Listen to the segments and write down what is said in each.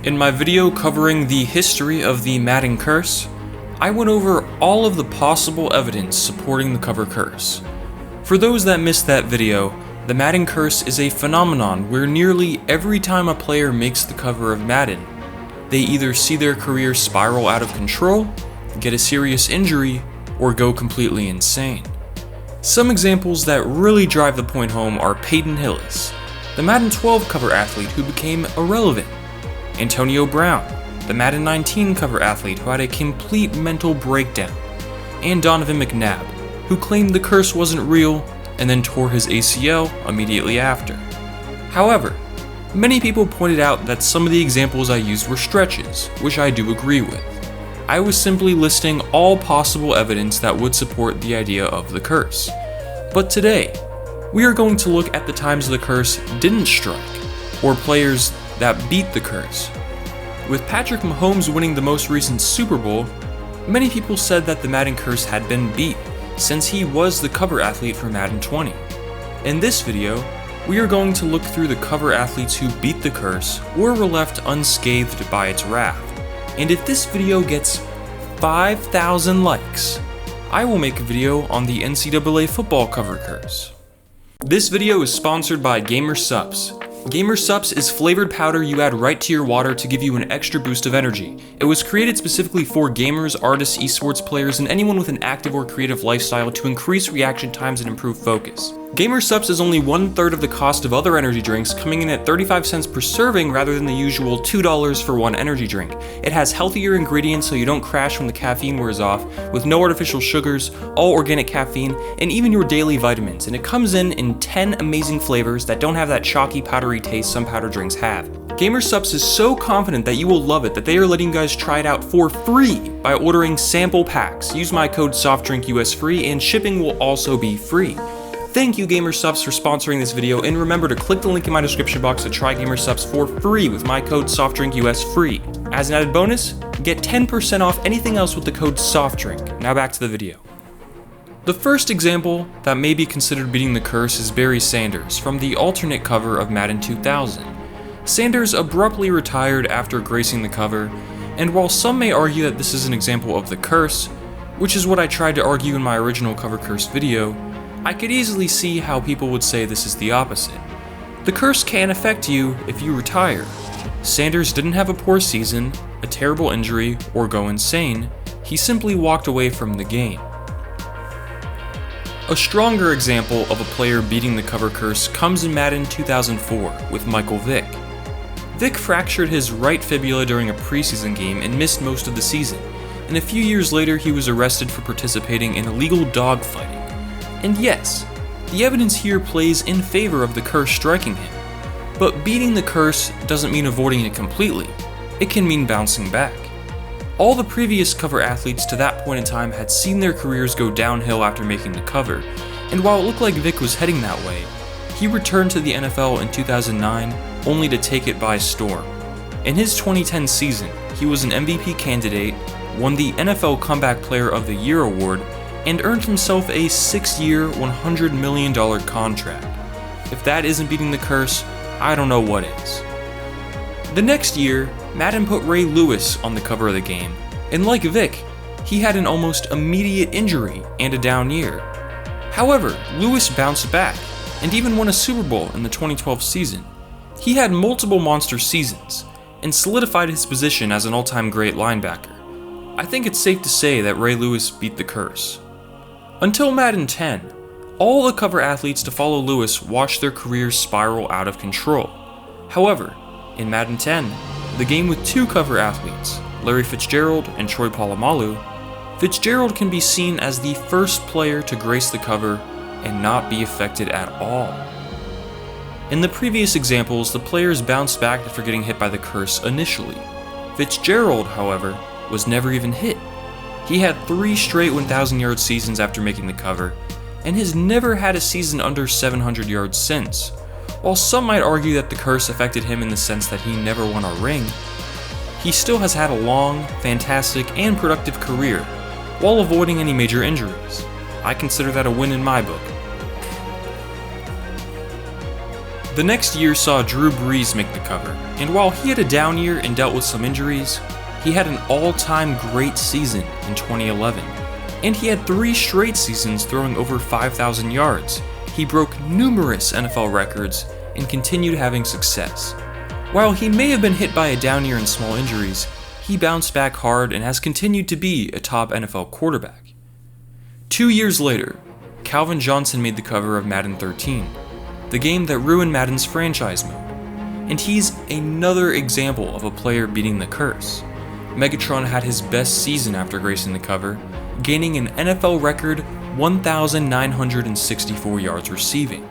In my video covering the history of the Madden curse, I went over all of the possible evidence supporting the cover curse. For those that missed that video, the Madden curse is a phenomenon where nearly every time a player makes the cover of Madden, they either see their career spiral out of control, get a serious injury, or go completely insane. Some examples that really drive the point home are Peyton Hillis, the Madden 12 cover athlete who became irrelevant, Antonio Brown, the Madden 19 cover athlete who had a complete mental breakdown, and Donovan McNabb, who claimed the curse wasn't real and then tore his ACL immediately after. However, many people pointed out that some of the examples I used were stretches, which I do agree with. I was simply listing all possible evidence that would support the idea of the curse. But today, we are going to look at the times the curse didn't strike, or players that beat the curse. With Patrick Mahomes winning the most recent Super Bowl, many people said that the Madden curse had been beat, since he was the cover athlete for Madden 20. In this video, we are going to look through the cover athletes who beat the curse or were left unscathed by its wrath. And if this video gets 5,000 likes, I will make a video on the NCAA football cover curse. This video is sponsored by Gamer Supps. Gamer Supps is flavored powder you add right to your water to give you an extra boost of energy. It was created specifically for gamers, artists, esports players, and anyone with an active or creative lifestyle to increase reaction times and improve focus. Gamer Supps is only 1/3 of the cost of other energy drinks, coming in at 35 cents per serving rather than the usual $2 for one energy drink. It has healthier ingredients so you don't crash when the caffeine wears off, with no artificial sugars, all organic caffeine, and even your daily vitamins, and it comes in 10 amazing flavors that don't have that chalky, powdery taste some powder drinks have. Gamer Supps is so confident that you will love it that they are letting you guys try it out for free by ordering sample packs. Use my code SOFTDRINKUSFREE and shipping will also be free. Thank you Gamer Supps for sponsoring this video, and remember to click the link in my description box to try Gamer Supps for free with my code SOFTDRINKUSFREE. As an added bonus, get 10% off anything else with the code SOFTDRINK. Now back to the video. The first example that may be considered beating the curse is Barry Sanders from the alternate cover of Madden 2000. Sanders abruptly retired after gracing the cover, and while some may argue that this is an example of the curse, which is what I tried to argue in my original cover curse video, I could easily see how people would say this is the opposite. The curse can affect you if you retire. Sanders didn't have a poor season, a terrible injury, or go insane. He simply walked away from the game. A stronger example of a player beating the cover curse comes in Madden 2004 with Michael Vick. Vick fractured his right fibula during a preseason game and missed most of the season, and a few years later he was arrested for participating in illegal dogfighting. And yes, the evidence here plays in favor of the curse striking him, but beating the curse doesn't mean avoiding it completely. It can mean bouncing back. All the previous cover athletes to that point in time had seen their careers go downhill after making the cover, and while it looked like Vick was heading that way, he returned to the NFL in 2009 only to take it by storm. In his 2010 season, he was an MVP candidate, won the NFL Comeback Player of the Year award, and earned himself a 6-year, $100 million contract. If that isn't beating the curse, I don't know what is. The next year, Madden put Ray Lewis on the cover of the game, and like Vick, he had an almost immediate injury and a down year. However, Lewis bounced back, and even won a Super Bowl in the 2012 season. He had multiple monster seasons, and solidified his position as an all-time great linebacker. I think it's safe to say that Ray Lewis beat the curse. Until Madden 10, all the cover athletes to follow Lewis watched their careers spiral out of control. However, in Madden 10, the game with two cover athletes, Larry Fitzgerald and Troy Polamalu, Fitzgerald can be seen as the first player to grace the cover and not be affected at all. In the previous examples, the players bounced back after getting hit by the curse initially. Fitzgerald, however, was never even hit. He had 3 straight 1,000-yard seasons after making the cover, and has never had a season under 700 yards since. While some might argue that the curse affected him in the sense that he never won a ring, he still has had a long, fantastic, and productive career, while avoiding any major injuries. I consider that a win in my book. The next year saw Drew Brees make the cover, and while he had a down year and dealt with some injuries, he had an all-time great season in 2011, and he had 3 straight seasons throwing over 5,000 yards. He broke numerous NFL records and continued having success. While he may have been hit by a down year and small injuries, he bounced back hard and has continued to be a top NFL quarterback. 2 years later, Calvin Johnson made the cover of Madden 13, the game that ruined Madden's franchise mode, and he's another example of a player beating the curse. Megatron had his best season after gracing the cover, gaining an NFL record 1,964 yards receiving.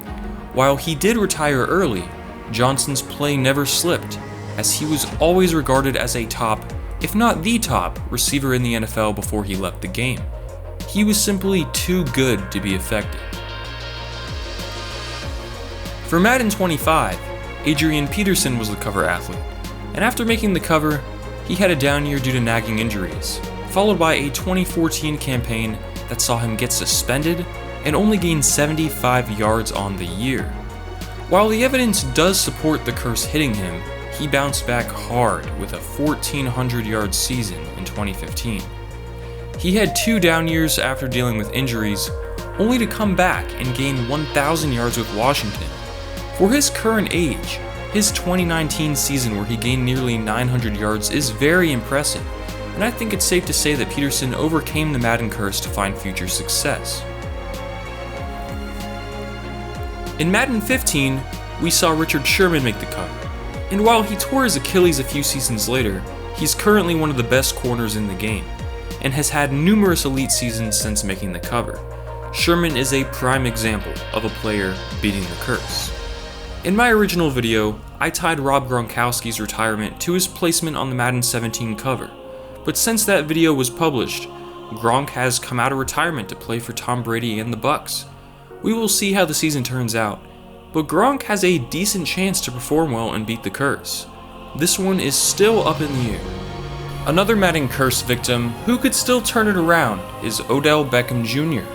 While he did retire early, Johnson's play never slipped, as he was always regarded as a top, if not the top, receiver in the NFL before he left the game. He was simply too good to be effective. For Madden 25, Adrian Peterson was the cover athlete, and after making the cover, he had a down year due to nagging injuries, followed by a 2014 campaign that saw him get suspended and only gain 75 yards on the year. While the evidence does support the curse hitting him, he bounced back hard with a 1,400-yard season in 2015. He had 2 down years after dealing with injuries, only to come back and gain 1,000 yards with Washington. For his current age, his 2019 season where he gained nearly 900 yards is very impressive, and I think it's safe to say that Peterson overcame the Madden curse to find future success. In Madden 15, we saw Richard Sherman make the cover, and while he tore his Achilles a few seasons later, he's currently one of the best corners in the game, and has had numerous elite seasons since making the cover. Sherman is a prime example of a player beating the curse. In my original video, I tied Rob Gronkowski's retirement to his placement on the Madden 17 cover, but since that video was published, Gronk has come out of retirement to play for Tom Brady and the Bucs. We will see how the season turns out, but Gronk has a decent chance to perform well and beat the curse. This one is still up in the air. Another Madden curse victim who could still turn it around is Odell Beckham Jr.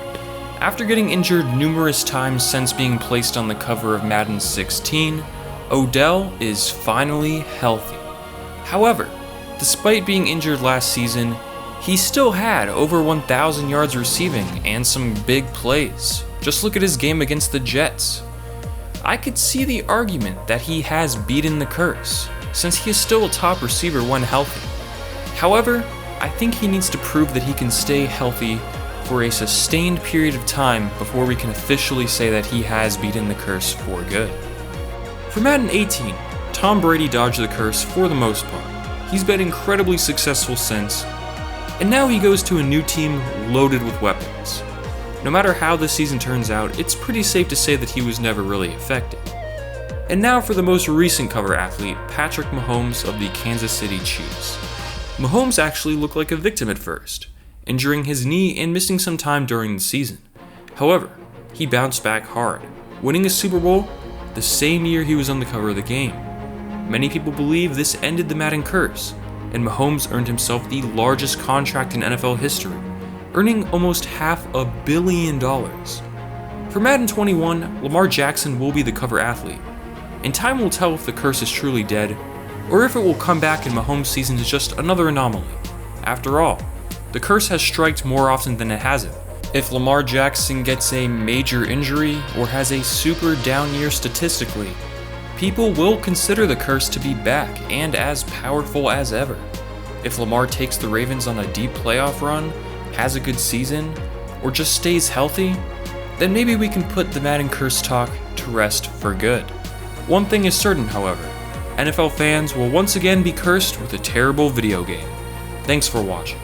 After getting injured numerous times since being placed on the cover of Madden 16, Odell is finally healthy. However, despite being injured last season, he still had over 1,000 yards receiving and some big plays. Just look at his game against the Jets. I could see the argument that he has beaten the curse, since he is still a top receiver when healthy. However, I think he needs to prove that he can stay healthy for a sustained period of time before we can officially say that he has beaten the curse for good. For Madden 18, Tom Brady dodged the curse for the most part. He's been incredibly successful since, and now he goes to a new team loaded with weapons. No matter how this season turns out, it's pretty safe to say that he was never really effective. And now for the most recent cover athlete, Patrick Mahomes of the Kansas City Chiefs. Mahomes actually looked like a victim at first, injuring his knee and missing some time during the season. However, he bounced back hard, winning a Super Bowl the same year he was on the cover of the game. Many people believe this ended the Madden curse, and Mahomes earned himself the largest contract in NFL history, earning almost $500 million. For Madden 21, Lamar Jackson will be the cover athlete, and time will tell if the curse is truly dead, or if it will come back and Mahomes' season is just another anomaly. After all, the curse has striked more often than it hasn't. If Lamar Jackson gets a major injury or has a super down year statistically, people will consider the curse to be back and as powerful as ever. If Lamar takes the Ravens on a deep playoff run, has a good season, or just stays healthy, then maybe we can put the Madden curse talk to rest for good. One thing is certain, however, NFL fans will once again be cursed with a terrible video game. Thanks for watching.